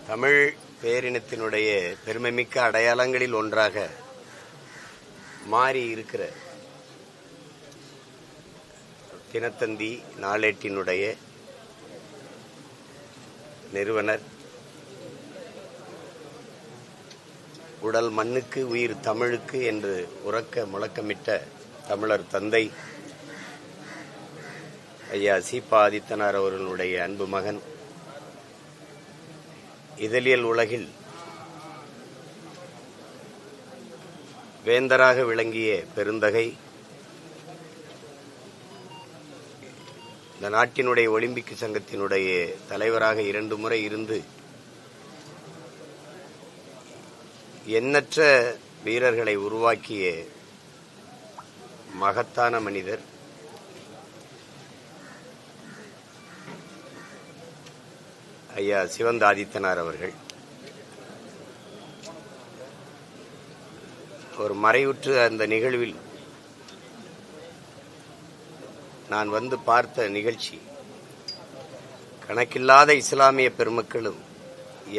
தமிழ் பேரினத்தினுடைய பெருமைமிக்க அடையாளங்களில் ஒன்றாக மாறி இருக்கிற தினத்தந்தி நாளேட்டினுடைய நிறுவனர், உடல் மண்ணுக்கு உயிர் தமிழுக்கு என்று உறக்க முழக்கமிட்ட தமிழர் தந்தை ஐயா சீபா ஆதித்தனார் அவர்களுடைய அன்பு மகன், இதழியல் உலகில் வேந்தராக விளங்கிய பெருந்தகை, இந்த நாட்டினுடைய ஒலிம்பிக் சங்கத்தினுடைய தலைவராக 2 முறை இருந்து எண்ணற்ற வீரர்களை உருவாக்கிய மகத்தான மனிதர் ஐயா சிவந்த ஆதித்தனார் அவர்கள். ஒரு மறைவுற்று அந்த நிகழ்வில் நான் வந்து பார்த்த நிகழ்ச்சி, கணக்கில்லாத இஸ்லாமிய பெருமக்களும்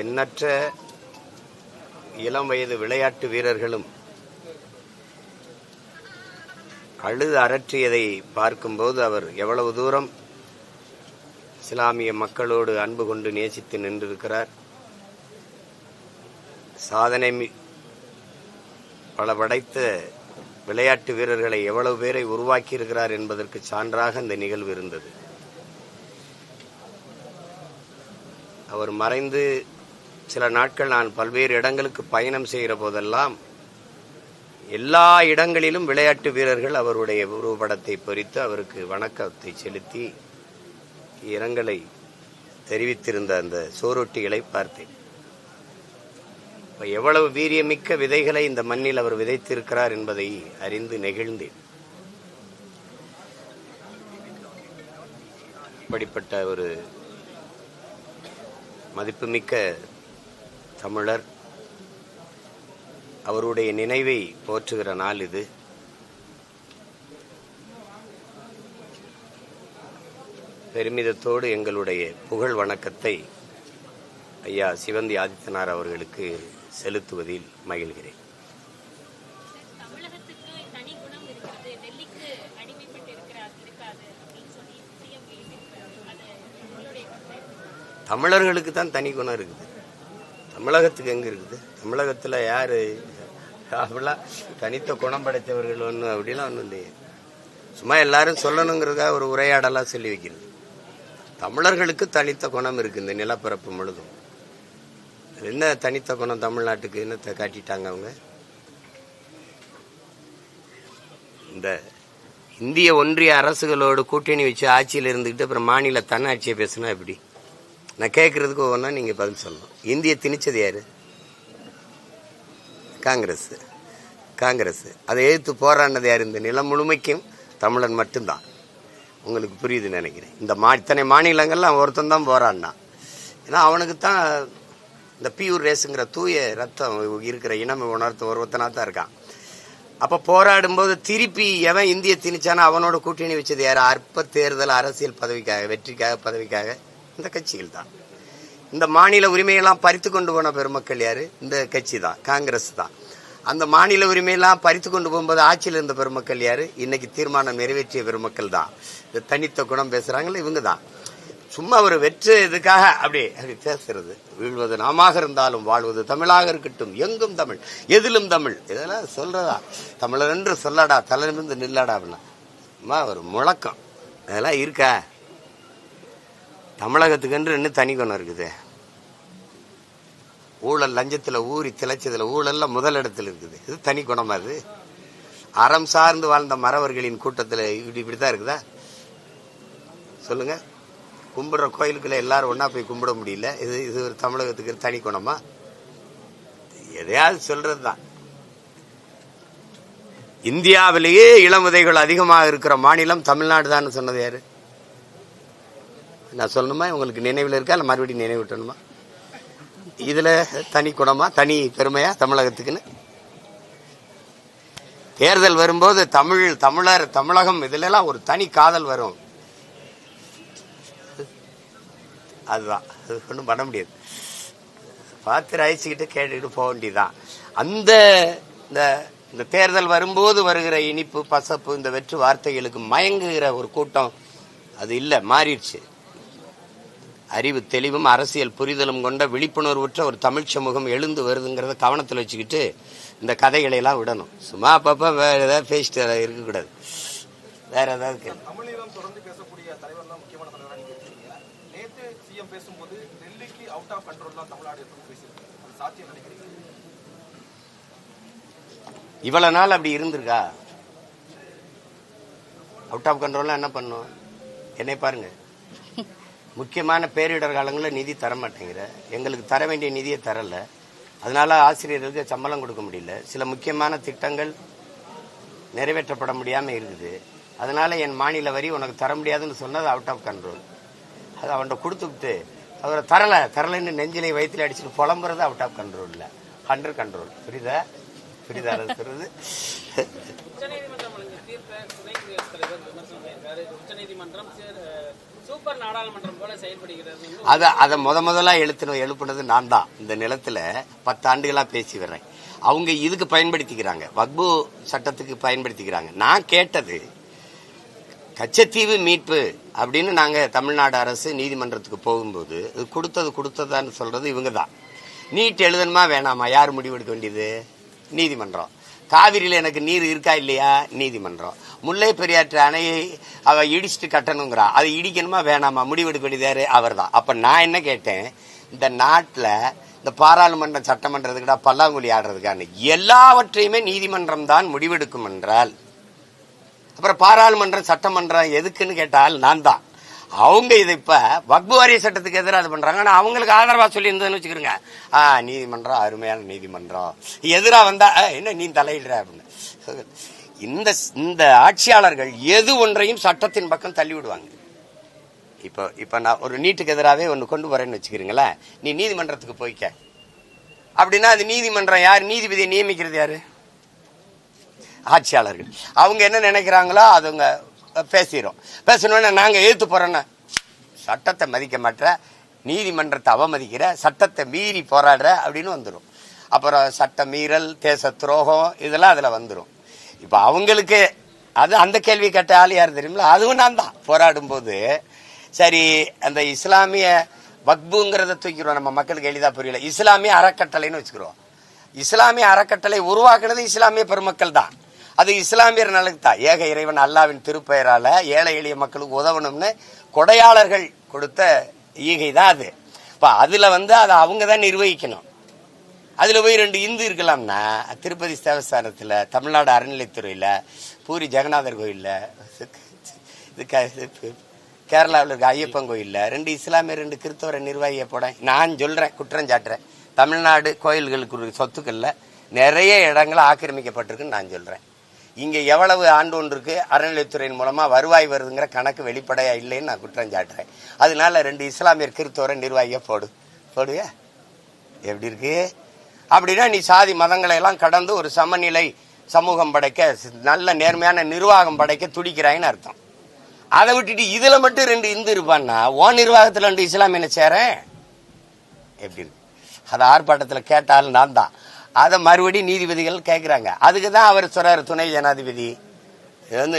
எண்ணற்ற இளம் வயது விளையாட்டு வீரர்களும் அழுது அரற்றியதை பார்க்கும்போது அவர் எவ்வளவு தூரம் இஸ்லாமிய மக்களோடு அன்பு கொண்டு நேசித்து நின்றிருக்கிறார், சாதனை பல படைத்த விளையாட்டு வீரர்களை எவ்வளவு பேரை உருவாக்கி இருக்கிறார் என்பதற்கு சான்றாக இந்த நிகழ்வு இருந்தது. அவர் மறைந்து சில நாட்கள் நான் பல்வேறு இடங்களுக்கு பயணம் செய்கிற போதெல்லாம் எல்லா இடங்களிலும் விளையாட்டு வீரர்கள் அவருடைய உருவப்படத்தை பொறித்து அவருக்கு வணக்கத்தை செலுத்தி இரங்கலை தெரிவித்திருந்த அந்த சோரொட்டிகளை பார்த்தேன். எவ்வளவு வீரியமிக்க விதைகளை இந்த மண்ணில் அவர் விதைத்திருக்கிறார் என்பதை அறிந்து நெகிழ்ந்தேன். இப்படிப்பட்ட ஒரு மதிப்புமிக்க தமிழர், அவருடைய நினைவை போற்றுகிற நாள் இது. பெருமிதத்தோடு எங்களுடைய புகழ் வணக்கத்தை ஐயா சிவந்தி ஆதித்தனார் அவர்களுக்கு செலுத்துவதில் மகிழ்கிறேன். தமிழர்களுக்கு தான் தனி குணம் இருக்குது, தமிழகத்துக்கு எங்க இருக்குது? தமிழகத்துல யாரு அப்படிலாம் தனித்த குணம் படைத்தவர்கள் ஒன்றும் அப்படிலாம் ஒன்றும் இல்லையே. சும்மா எல்லாரும் சொல்லணுங்கிறதுக்காக ஒரு உரையாடலா சொல்லி வைக்கிறது. தமிழர்களுக்கு தனித்த குணம் இருக்கு இந்த நிலப்பரப்பு முழுதும். என்ன தனித்த குணம் தமிழ்நாட்டுக்கு என்னத்தை காட்டிட்டாங்க அவங்க? இந்த இந்திய ஒன்றிய அரசுகளோடு கூட்டணி வச்சு ஆட்சியில் இருந்துக்கிட்டு அப்புறம் மாநில தன்னாட்சியை பேசினா எப்படி? நான் கேட்கறதுக்கு ஒவ்வொன்றா நீங்க பதில் சொல்லணும். இந்திய திணிச்சது யாரு? காங்கிரஸ். காங்கிரஸ் அதை எதிர்த்து போராடினது யாரு? இந்த நிலம் முழுமைக்கும் தமிழன் மட்டும்தான். உங்களுக்கு புரியுதுன்னு நினைக்கிறேன். இந்த இத்தனை மாநிலங்கள்லாம் ஒருத்தன் தான் போராடினான். ஏன்னா அவனுக்கு தான் இந்த பியூர் ரேஸுங்கிற தூய ரத்தம் இருக்கிற இனம் உணர்த்த ஒருத்தனா தான் இருக்கான். அப்ப போராடும் போது திருப்பி எவன் இந்திய திணிச்சானோ அவனோட கூட்டணி வச்சது யாரு? அற்ப தேர்தல் அரசியல் பதவிக்காக, வெற்றிக்காக, பதவிக்காக இந்த கட்சிகள் தான். இந்த மாநில உரிமையெல்லாம் பறித்து கொண்டு போன பெருமக்கள் யாரு? இந்த கட்சி தான், காங்கிரஸ் தான். அந்த மாநில உரிமையெல்லாம் பறித்து கொண்டு போகும்போது ஆட்சியில் இருந்த பெருமக்கள் யாரு? இன்னைக்கு தீர்மானம் நிறைவேற்றிய பெருமக்கள் தான். இந்த தனித்த குணம் பேசுறாங்களே இவங்க தான். சும்மா ஒரு வெற்று இதுக்காக அப்படி பேசுறது. வீழ்வது நாமாக இருந்தாலும் வாழ்வது தமிழாக இருக்கட்டும், எங்கும் தமிழ், எதிலும் தமிழ், இதெல்லாம் சொல்றதா? தமிழர் என்று சொல்லடா, தலைமிருந்து நில்லடா அப்படின்னா ஒரு முழக்கம் அதெல்லாம் இருக்கா? தமிழகத்துக்கு என்று இன்னும் தனி குணம் இருக்குது. ஊழல் லஞ்சத்துல ஊறி திளைச்சதுல ஊழல்ல முதலிடத்தில் இருக்குது. இது தனி குணமா? அது அறம் சார்ந்து வாழ்ந்த மறவர்களின் கூட்டத்தில் இப்படித்தான் இருக்குதா? சொல்லுங்க. கும்பிடுற கோயிலுக்குள்ள எல்லாரும் ஒன்னா போய் கும்பிட முடியல. இது ஒரு தமிழகத்துக்கு தனி குணமா? எதையாவது சொல்றதுதான். இந்தியாவிலேயே இளம் விதைகள் அதிகமாக இருக்கிற மாநிலம் தமிழ்நாடு தான் சொன்னது யாரு? நான் சொல்லணுமா? உங்களுக்கு நினைவில் இருக்கா? இல்ல மறுபடியும் நினைவுட்டணுமா? இதுல தனி குணமா, தனி பெருமையா தமிழகத்துக்குன்னு? தேர்தல் வரும்போது தமிழர், தமிழகம் இதுல எல்லாம் ஒரு தனி காதல் வரும். அதுதான், அது ஒன்றும் பண்ண முடியாது. பார்த்து ரசிச்சுக்கிட்டு கேட்டுக்கிட்டு போக வேண்டியதுதான். அந்த இந்த தேர்தல் வரும்போது வருகிற இனிப்பு பசப்பு இந்த வெற்று வார்த்தைகளுக்கு மயங்குகிற ஒரு கூட்டம் அது இல்லை, மாறிடுச்சு. அறிவு தெளிவும் அரசியல் புரிதலும் கொண்ட விழிப்புணர்வுற்ற ஒரு தமிழ் சமூகம் எழுந்து வருதுங்கிறத கவனத்தில் வச்சுக்கிட்டு இந்த கதைகளை எல்லாம் விடணும். சும்மா அப்பப்ப வேற ஏதாவது பேசிட்டு இருக்கக்கூடாது. வேற ஏதாவது இவ்வளவு நாள் அப்படி இருந்திருக்கா? அவுட் ஆஃப் கண்ட்ரோல் என்ன பண்ணும்? என்னை பாருங்க, முக்கியமான பேரிடர் காலங்களில் நிதி தர மாட்டேங்கிற, எங்களுக்கு தர வேண்டிய நிதியை தரல, அதனால ஆசிரியர்களுக்கு சம்பளம் கொடுக்க முடியல, சில முக்கியமான திட்டங்கள் நிறைவேற்றப்பட முடியாமல் இருக்குது, அதனால என் மாநில வரி உனக்கு தர முடியாதுன்னு சொன்னது அவுட் ஆஃப் கண்ட்ரோல். அது அவன்கிட்ட கொடுத்துட்டு அவரை தரலைன்னு நெஞ்சிலை வயிற்றுல அடிச்சுட்டு புலம்புறது அவுட் ஆஃப் கண்ட்ரோல் இல்லை, அண்டர் கண்ட்ரோல். புரியுதா? சொல்றது அத முதலா எழுப்புனது நான் தான். இந்த நிலத்துல 10 ஆண்டுகளா பேசி வர்றேன். அவங்க இதுக்கு பயன்படுத்திக்கிறாங்க, வக்பு சட்டத்துக்கு பயன்படுத்திக்கிறாங்க. நான் கேட்டது கச்சத்தீவு மீட்பு அப்படின்னு நாங்க தமிழ்நாடு அரசு நீதிமன்றத்துக்கு போகும்போது கொடுத்ததான்னு சொல்றது இவங்க தான். நீட் எழுதணுமா வேணாமா யார் முடிவெடுக்க வேண்டியது? நீதிமன்றம். காவிரியில் எனக்கு நீர் இருக்கா இல்லையா? நீதிமன்றம். முல்லை பெரியாற்று அணையை அவ இடிச்சுட்டு கட்டணுங்கிறா, அதை இடிக்கணுமா வேணாமா முடிவெடுக்க வேண்டியது அவர் தான். அப்ப நான் என்ன கேட்டேன், இந்த நாட்டில் இந்த பாராளுமன்றம் சட்டமன்றத்துக்கிட்ட பல்லாங்குழி ஆடுறதுக்கான எல்லாவற்றையுமே நீதிமன்றம் தான் முடிவெடுக்கும் என்றால் அப்புறம் பாராளுமன்றம் சட்டமன்றம் எதுக்குன்னு கேட்டால் நான் தான். அவங்க இதை இப்ப வக்பு வாரிய சட்டத்துக்கு எதிராக இது பண்றாங்க. ஆனா அவங்களுக்கு ஆதரவா சொல்லி இருந்ததுன்னு வச்சுக்கிறோங்க, நீதிமன்றம் அருமையான நீதிமன்றம், எதிராக வந்தா என்ன நீ தலையிடுற அப்படின்னு. இந்த ஆட்சியாளர்கள் எது ஒன்றையும் சட்டத்தின் பக்கம் தள்ளி விடுவாங்க. இப்ப நான் ஒரு நீட்டுக்கு எதிராகவே ஒன்று கொண்டு வரேன்னு வச்சுக்கிறீங்களேன், நீ நீதிமன்றத்துக்கு போய்க்க அப்படின்னா அது நீதிமன்றம் யார்? நீதிபதியை நியமிக்கிறது யாரு? ஆட்சியாளர்கள். அவங்க என்ன நினைக்கிறாங்களோ அதுங்க பேசணும்னா நாங்க எழுத்து போறோன்னா சட்டத்தை மதிக்க மாட்டேற, நீதிமன்றத்தை அவமதிக்கிற, சட்டத்தை மீறி போராடுற அப்படின்னு வந்துடும். அப்புறம் சட்ட மீறல், தேச துரோகம் இதெல்லாம் அதுல வந்துடும். இப்ப அவங்களுக்கு அது அந்த கேள்வி கேட்ட ஆள் யார் தெரியுங்களா? அதுவும் நான் தான். போராடும் போது சரி அந்த இஸ்லாமிய வக்புங்கிறத தூக்கிடுவோம், நம்ம மக்களுக்கு எளிதா புரியல, இஸ்லாமிய அறக்கட்டளைன்னு வச்சுக்கிறோம். இஸ்லாமிய அறக்கட்டளை உருவாக்குனது இஸ்லாமிய பெருமக்கள் தான். அது இஸ்லாமியர் நலனுக்கு தான். ஏக இறைவன் அல்லாவின் திருப்பெயரால ஏழை எளிய மக்களுக்கு உதவணும்னு கொடையாளர்கள் கொடுத்த ஈகை தான் அது. இப்ப அதுல அதை அவங்க தான் நிர்வகிக்கணும். அதுல போய் 2 இந்து இருக்கலாம்னா திருப்பதி தேவஸ்தானத்துல, தமிழ்நாடு அறநிலைத்துறையில, பூரி ஜெகநாதர் கோயில்ல, கேரளாவில் இருக்க ஐயப்பன் கோயில்ல 2 இஸ்லாமியர் 2 கிறிஸ்தவரை நிர்வாகிய போட நான் சொல்றேன், குற்றம் சாட்டுறேன். தமிழ்நாடு கோயில்களுக்கு சொத்துக்கள்ல நிறைய இடங்கள் ஆக்கிரமிக்கப்பட்டிருக்குன்னு நான் சொல்றேன். இங்க எவ்வளவு ஆண்டு ஒன்றுக்கு அறநிலையத்துறையின் மூலமா வருவாய் வருதுங்கிற கணக்கு வெளிப்படையா இல்லைன்னு நான் குற்றம் சாட்டுறேன். அதனால 2 இஸ்லாமியர் கிறிஸ்தவரை நிர்வாகிய போடுவியா? எப்படி இருக்கு? அப்படின்னா நீ சாதி மதங்களை எல்லாம் கடந்து ஒரு சமநிலை சமூகம் படைக்க, நல்ல நேர்மையான நிர்வாகம் படைக்க துடிக்கிறாயின்னு அர்த்தம். அதை விட்டுட்டு இதுல மட்டும் 2 இந்து இருப்பான்னா ஓ நிர்வாகத்துல 2 இஸ்லாமியனை சேரேன் எப்படி இருக்கு? அதை ஆர்ப்பாட்டத்தில் கேட்டாலும் நான் தான். அதை மறுபடியும் நீதிபதிகள் கேட்கிறாங்க. அதுக்கு தான் அவர் சொல்றாரு, துணை ஜனாதிபதி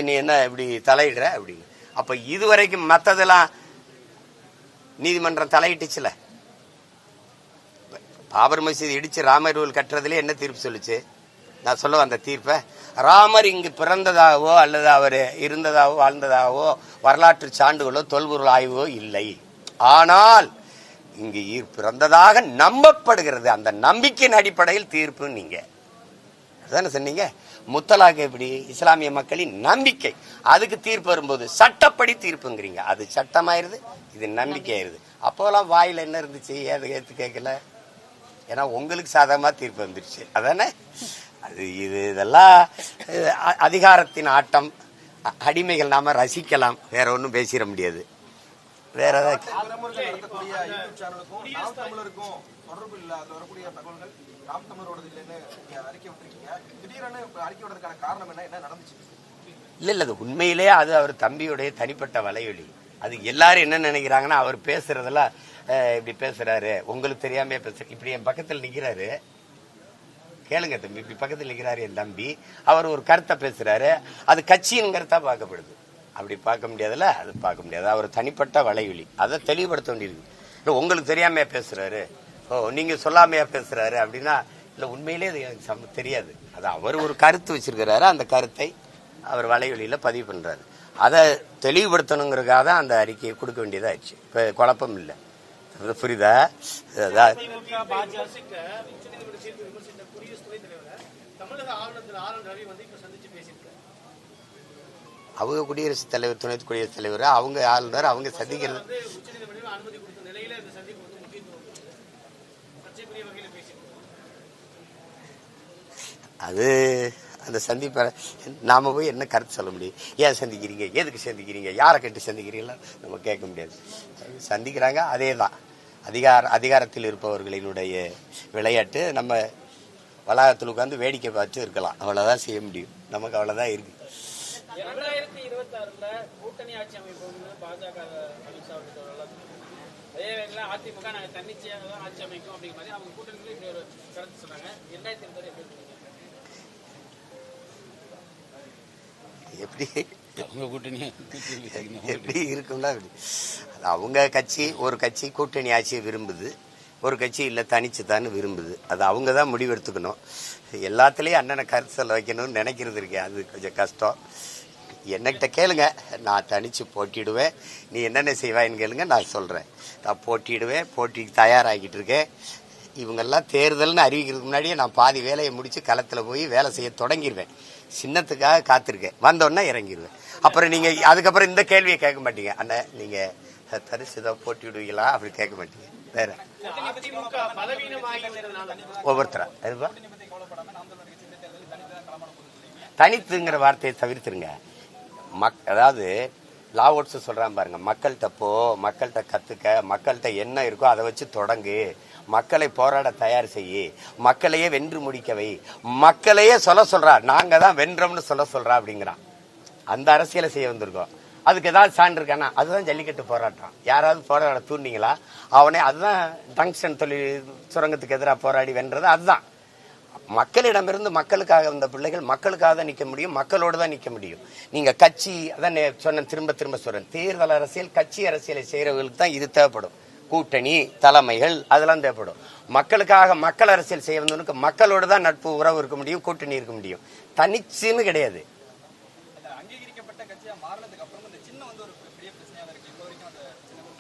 நீ என்ன இப்படி தலையிடுற அப்படின்னு. அப்ப இதுவரைக்கும் மற்றதெல்லாம் நீதிமன்றம் தலையிட்டுச்சுல. பாபர் மசீது இடிச்சு ராமர் கோவில் கட்டுறதுல என்ன தீர்ப்பு சொல்லுச்சு? நான் சொல்ல அந்த தீர்ப்பை, ராமர் இங்கு பிறந்ததாகவோ அல்லது அவர் இருந்ததாகவோ வாழ்ந்ததாகவோ வரலாற்று சான்றுகளோ தொல்பொருள் ஆய்வோ இல்லை, ஆனால் இங்கு பிறந்ததாக நம்பப்படுகிறது, அந்த நம்பிக்கையின் அடிப்படையில் தீர்ப்பு. நீங்க அதான சொன்னீங்க. முத்தலாக் எப்படி? இஸ்லாமிய மக்களின் நம்பிக்கை, அதுக்கு தீர்ப்பு வரும்போது சட்டப்படி தீர்ப்புங்கிறீங்க. அது சட்டமாயிருது, இது நம்பிக்கை ஆயிருது. அப்போலாம் வாயில என்ன இருந்துச்சு? ஏது ஏத்து கேட்கல, ஏன்னா உங்களுக்கு சாதகமா தீர்ப்பு வந்துருச்சு. அதானே அது இதெல்லாம் அதிகாரத்தின் ஆட்டம். அடிமைகள் நாம ரசிக்கலாம், வேற ஒன்றும் பேசிட முடியாது. வேற ஏதாவது இல்ல அது உண்மையிலே அது அவர் தம்பியுடைய தனிப்பட்ட வலையொலி. அது எல்லாரும் என்ன நினைக்கிறாங்கன்னா அவர் பேசுறதெல்லாம் இப்படி பேசுறாரு, உங்களுக்கு தெரியாம பேசுற. இப்படி என் பக்கத்தில் நிக்கிறாரு, கேளுங்க தம்பி, இப்படி பக்கத்தில் நிக்கிறாரு என் தம்பி, அவர் ஒரு கருத்தை பேசுறாரு, அது கட்சியின் கருத்தா பார்க்கப்படுது. அப்படி பார்க்க முடியாதுல்ல, அது பார்க்க முடியாது. அவர் தனிப்பட்ட வலைவலி, அதை தெளிவுபடுத்த வேண்டியிருக்கு. உங்களுக்கு தெரியாமையா பேசுறாரு, நீங்க சொல்லாமையா பேசுறாரு அப்படின்னா, இல்ல உண்மையிலே அது எனக்கு தெரியாது. அது அவர் ஒரு கருத்து வச்சிருக்கிறாரு, அந்த கருத்தை அவர் வலைவலியில பதிவு பண்றாரு. அதை தெளிவுபடுத்தணுங்கிறதுக்காக தான் அந்த அறிக்கையை கொடுக்க வேண்டியதாச்சு. இப்ப குழப்பம் இல்லை, புரியுதா? அவங்க குடியரசுத் தலைவர், துணை குடியரசுத் தலைவர், அவங்க ஆளுநர், அவங்க சந்திக்கிறது. அது அந்த சந்திப்ப நாம போய் என்ன கருத்து சொல்ல முடியும்? ஏன் சந்திக்கிறீங்க, எதுக்கு சந்திக்கிறீங்க, யாரை கேட்டு சந்திக்கிறீங்களா நம்ம கேட்க முடியாது. சந்திக்கிறாங்க, அதே தான் அதிகாரத்தில் இருப்பவர்களினுடைய விளையாட்டு. நம்ம வளாகத்தில் உட்கார்ந்து வேடிக்கை பார்த்து இருக்கலாம், அவ்வளவுதான் செய்ய முடியும். நமக்கு அவ்வளவுதான் இருக்கு. 2026 கூட்டணி ஆட்சி அமைப்போம்னு பாஜக அதிமுக நாங்க தன்னிச்சையாக தான் ஆட்சி அமைக்கும் அப்படிங்கிற மாதிரி அவங்க கூட்டணியில இப்படி ஒரு கருத்து சொன்னாங்க. 2026 எப்படி எப்படி இருக்கும்னா, அவங்க கட்சி, ஒரு கட்சி கூட்டணி ஆட்சியை விரும்புது, ஒரு கட்சி இல்லை தனிச்சுதான்னு விரும்புது. அது அவங்க தான் முடிவெடுத்துக்கணும். எல்லாத்துலேயும் அண்ணனை கருத்து சொல்ல வைக்கணும்னு நினைக்கிறது இருக்கேன், அது கொஞ்சம் கஷ்டம். என்னகிட்ட கேளுங்க, நான் தனிச்சு போட்டிடுவேன், நீ என்னென்ன செய்வாயின்னு கேளுங்க, நான் சொல்கிறேன். நான் போட்டிடுவேன், போட்டிக்கு தயாராகிட்டு இருக்கேன். இவங்கெல்லாம் தேர்தல்னு அறிவிக்கிறதுக்கு முன்னாடியே நான் பாதி வேலையை முடித்து களத்தில் போய் வேலை செய்ய தொடங்கிடுவேன். சின்னத்துக்காக காத்திருக்கேன், வந்தோடனே இறங்கிடுவேன். அப்புறம் நீங்கள் அதுக்கப்புறம் இந்த கேள்வியை கேட்க மாட்டீங்க, அண்ணன் நீங்கள் தரிசுதான் போட்டிவிடுவீங்களா அப்படி கேட்க மாட்டீங்க. வேற ஒவ்வொருத்தரா தனித்துங்கிற வார்த்தையை தவிர்த்துருங்க. அதாவது லாவோட்ஸ் சொல்றான் பாருங்க, மக்கள்கிட்ட போ, மக்கள்கிட்ட கத்துக்க, மக்கள்கிட்ட என்ன இருக்கோ அதை வச்சு தொடங்கு, மக்களை போராட தயார் செய்யி, மக்களையே வென்று முடிக்கவை, மக்களையே சொல்றா, நாங்க தான் வென்றோம்னு சொல்றா அப்படிங்கிறான். அந்த அரசியலை செய்ய வந்திருக்கோம். அதுக்கு ஏதாவது சான்று இருக்கானா? அதுதான் ஜல்லிக்கட்டு போராட்டம். யாராவது போராட தூண்டிங்களா? அவனே அதுதான் டங்ஸ்டன் தொழில் சுரங்கத்துக்கு எதிராக போராடி வென்றது. அதுதான் மக்களிடமிருந்து மக்களுக்காக வந்த பிள்ளைகள் மக்களுக்காக தான் நிற்க முடியும், மக்களோடு தான் நிற்க முடியும். நீங்க கட்சி, அதான் சொன்ன, திரும்ப திரும்ப சொல்றேன், தேர்தல் அரசியல், கட்சி அரசியலை செய்யறவர்களுக்கு தான் இது தேவைப்படும். கூட்டணி தலைமைகள் அதெல்லாம் தேவைப்படும். மக்களுக்காக மக்கள் அரசியல் செய்ய வந்தவனுக்கு மக்களோடு தான் நட்பு உறவு இருக்க முடியும், கூட்டணி இருக்க முடியும். தனிச்சுன்னு கிடையாது.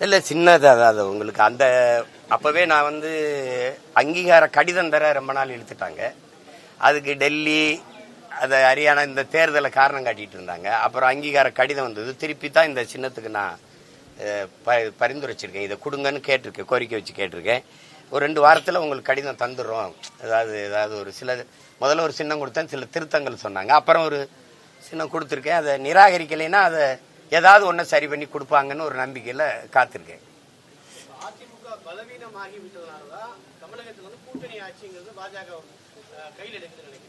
இல்ல சின்னது, அதாவது உங்களுக்கு அந்த அப்பவே நான் அங்கீகார கடிதம் தர ரொம்ப நாள் இழுத்துட்டாங்க. அதுக்கு டெல்லி, அது ஹரியானா இந்த தேர்தலை காரணம் காட்டிட்டு இருந்தாங்க. அப்புறம் அங்கீகார கடிதம் வந்தது, திருப்பி தான் இந்த சின்னத்துக்கு நான் பரிந்துரைச்சிருக்கேன். இதை கொடுங்கன்னு கேட்டிருக்கேன், கோரிக்கை வச்சு கேட்டிருக்கேன். ஒரு 2 வாரத்தில் உங்களுக்கு கடிதம் தந்துடுறோம். ஏதாவது ஒரு சில, முதல்ல ஒரு சின்னம் கொடுத்தேன், சில திருத்தங்கள் சொன்னாங்க, அப்புறம் ஒரு சின்னம் கொடுத்துருக்கேன். அதை நிராகரிக்கலைன்னா அதை ஏதாவது ஒன்று சரி பண்ணி கொடுப்பாங்கன்னு ஒரு நம்பிக்கையில் காத்திருக்கேன். அதிமுக பலவீனமாகி விட்டதுனாலதான் தமிழகத்தில் கூட்டணி ஆட்சிங்கிறது பாஜக கையில் எடுக்குது நினைக்கிறேன்.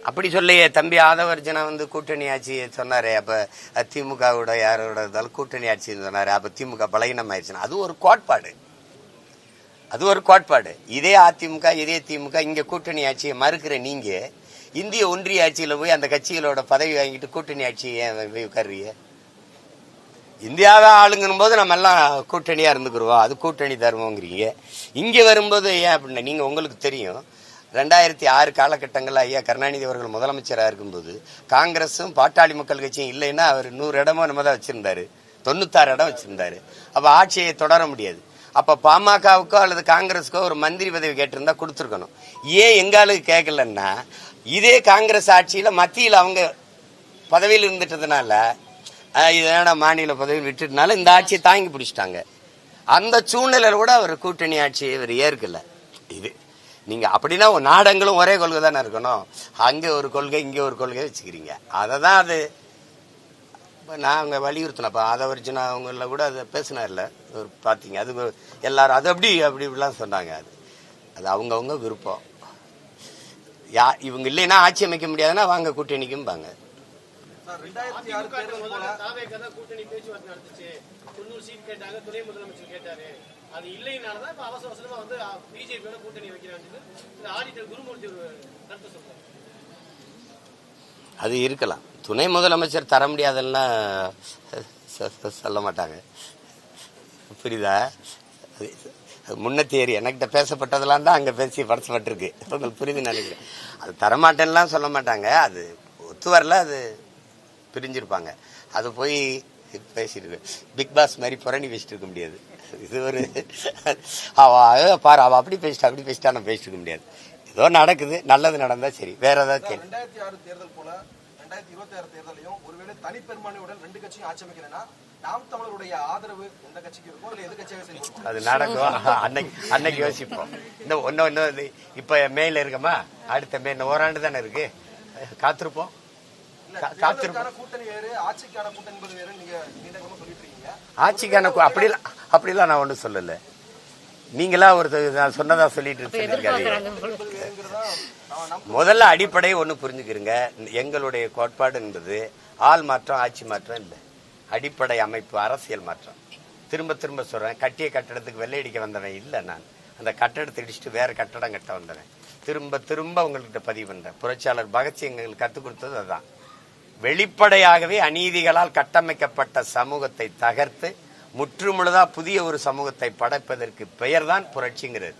அப்படி சொல்லையே தம்பி ஆதவர்ஜனா கூட்டணி ஆட்சி சொன்னாரு. அப்ப திமுகவோட யாரோட இருந்தாலும் கூட்டணி ஆட்சின்னு சொன்னாரு. அப்ப திமுக பலகீனம் ஆயிடுச்சுன்னா அது ஒரு கோட்பாடு, அது ஒரு கோட்பாடு. இதே அதிமுக, இதே திமுக இங்க கூட்டணி ஆட்சியை மறுக்கிற நீங்க இந்திய ஒன்றிய ஆட்சியில போய் அந்த கட்சிகளோட பதவி வாங்கிட்டு கூட்டணி ஆட்சியை ஏன் உட்கார்றீங்க? இந்தியாவை ஆளுங்கும் போது நம்ம எல்லாம் கூட்டணியா இருந்துக்குருவோம், அது கூட்டணி தருவோங்கிறீங்க. இங்க வரும்போது ஏன் அப்படின்னா, நீங்க உங்களுக்கு தெரியும் 2006 காலகட்டங்களில் ஐயா கருணாநிதி அவர்கள் முதலமைச்சராக இருக்கும்போது காங்கிரஸும் பாட்டாளி மக்கள் கட்சியும் இல்லைன்னா அவர் 100 இடமோ நம்ம தான் வச்சிருந்தாரு, 96 இடம் வச்சிருந்தாரு. அப்ப ஆட்சியை தொடர முடியாது. அப்ப பாமகவுக்கோ அல்லது காங்கிரஸுக்கோ ஒரு மந்திரி பதவி கேட்டிருந்தா கொடுத்துருக்கணும். ஏன் எங்களுக்கு கேட்கலன்னா, இதே காங்கிரஸ் ஆட்சியில மத்தியில் அவங்க பதவியில் இருந்துட்டதுனால, இதனால மாநில பதவியில் விட்டுட்டனால இந்த ஆட்சியை தாங்கி பிடிச்சிட்டாங்க. அந்த சூழ்நிலையில கூட அவர் கூட்டணி ஆட்சியை இவர் ஏற்கல. இது நீங்க அப்படின்னா நாடங்களும் ஒரே கொள்கை தானே இருக்கணும். அங்கே ஒரு கொள்கை, இங்கே ஒரு கொள்கை வச்சுக்கிறீங்க. அதை தான் அது நான் அவங்க வலியுறுத்தினப்ப ஆதவர்ஜனா அவங்கள கூட அதை பேசினார்ல, பார்த்தீங்க. அது எல்லாரும் அது அப்படி இப்படிலாம் சொன்னாங்க. அது அவங்கவுங்க விருப்பம். இவங்க இல்லைன்னா ஆட்சி அமைக்க முடியாதுன்னா வாங்க கூட்டணிக்கும் பாங்க. கூட்டணி பேச்சுவார்த்தை நடந்துச்சு, 90 சீட் கேட்டாங்க, துணை முதலமைச்சர் கேட்டாரு. அது இல்லைனாலதான் இப்ப அவசர அவசரமா வந்து பிஜேபியோட கூட்டணி வைக்கிறாங்க. ஆடிட்டர் குருமூர்த்தி ஒரு கருத்து சொல்றாரு. அது இருக்கலாம். துணை முதலமைச்சர் தர முடியாதுன்னா சொல்ல மாட்டாங்க, புரியுதா? முன்ன தேரி எனக்கிட்ட பேசப்பட்டதெல்லாம் தான் அங்க பேசி படைச்சப்பட்டிருக்கு. உங்களுக்கு புரியுதுன்னு நினைக்கிறேன். அது தரமாட்டேன்னுலாம் சொல்ல மாட்டாங்க. அது ஒத்து வரல, அது பிரிஞ்சிருப்பாங்க. அது போய் பேசிட்டு பிக் பாஸ் மாதிரி புரணி பேசிட்டு இருக்க முடியாது. இது ஒரு பாரு, அவ அப்படி பேசிட்டா நான் பேசிட்டு இருக்க முடியாது. ஏதோ நடக்குது, நல்லது நடந்தா சரி. வேற ஏதாவது கேள்வி? 2006 தேர்தல் போல 2026 தேர்தலையும் ஒருவேளை தனிப்பெரும்பான்மையுடன் 2 கட்சியும் ஆட்சி அமைக்கிறேன்னா நாம் தமிழருடைய ஆதரவு எந்த கட்சிக்கு இருக்கும், இல்ல எது கட்சியாக செய்யும்? அது நடக்கும். அன்னைக்கு யோசிப்போம். இன்னும் இப்ப மேல இருக்கமா, அடுத்த மே ஓராண்டு தானே இருக்கு, காத்திருப்போம். கூட்டணி வேறு, ஆட்சிக்கான கூட்டணி என்பது வேறு. நீங்க நீண்டகமா சொல்லிட்டு இருக்கீங்க. ஆட்சிக்கான அப்படிலாம் நான் ஒன்றும் சொல்லல. நீங்களா ஒருத்தர் நான் சொன்னதா சொல்லிட்டு இருக்காங்க. முதல்ல அடிப்படை ஒண்ணு புரிஞ்சுக்கிறீங்க. எங்களுடைய கோட்பாடு என்பது ஆள் மாற்றம், ஆட்சி மாற்றம் இல்லை. அடிப்படை அமைப்பு அரசியல் மாற்றம். திரும்ப திரும்ப சொல்றேன், கட்டிய கட்டடத்துக்கு வெள்ளையடிக்க வந்தவன் இல்லை நான். அந்த கட்டடத்தை இடிச்சுட்டு வேற கட்டடம் கட்ட வந்தவன். திரும்ப திரும்ப உங்கள்கிட்ட பதிவு பண்றேன். புரட்சியாளர் பகத்சிங் எங்களுக்கு கற்றுக் கொடுத்தது அதுதான். வெளிப்படையாகவே அநீதிகளால் கட்டமைக்கப்பட்ட சமூகத்தை தகர்த்து முற்றுமுழுதா புதிய ஒரு சமூகத்தை படைப்பதற்கு பெயர் தான் புரட்சிங்கிறது.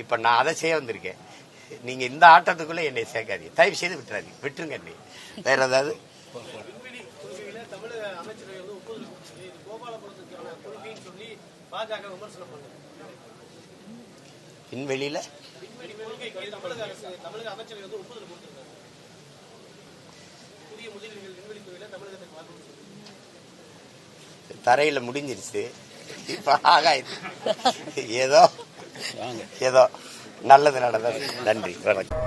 இப்ப நான் அதை செய்ய வந்திருக்கேன். நீங்க இந்த ஆட்டத்துக்குள்ள என்னை சேர்க்காதீங்க, தயவு செய்து விட்டுறாதீங்க, விட்டுருங்க. என்னை வேற ஏதாவது தமிழக அமைச்சரவை வந்து ஒப்புதல் கொடுத்தது. இது கோபாலபுரத்துக்கான கொள்கைன்னு சொல்லி பாஜக விமர்சனம் பண்ணுது. விண்வெளியில தமிழக அமைச்சரவை வந்து ஒப்புதல் கொடுத்திருக்காங்க. புதிய முதலீடுகள் விண்வெளி துறையில தமிழகத்துக்கு வாய்ப்பு தரையில முடிஞ்சிருச்சு. இப்ப ஆகாயத்து ஏதோ நல்லது நடந்தது. நன்றி, வணக்கம்.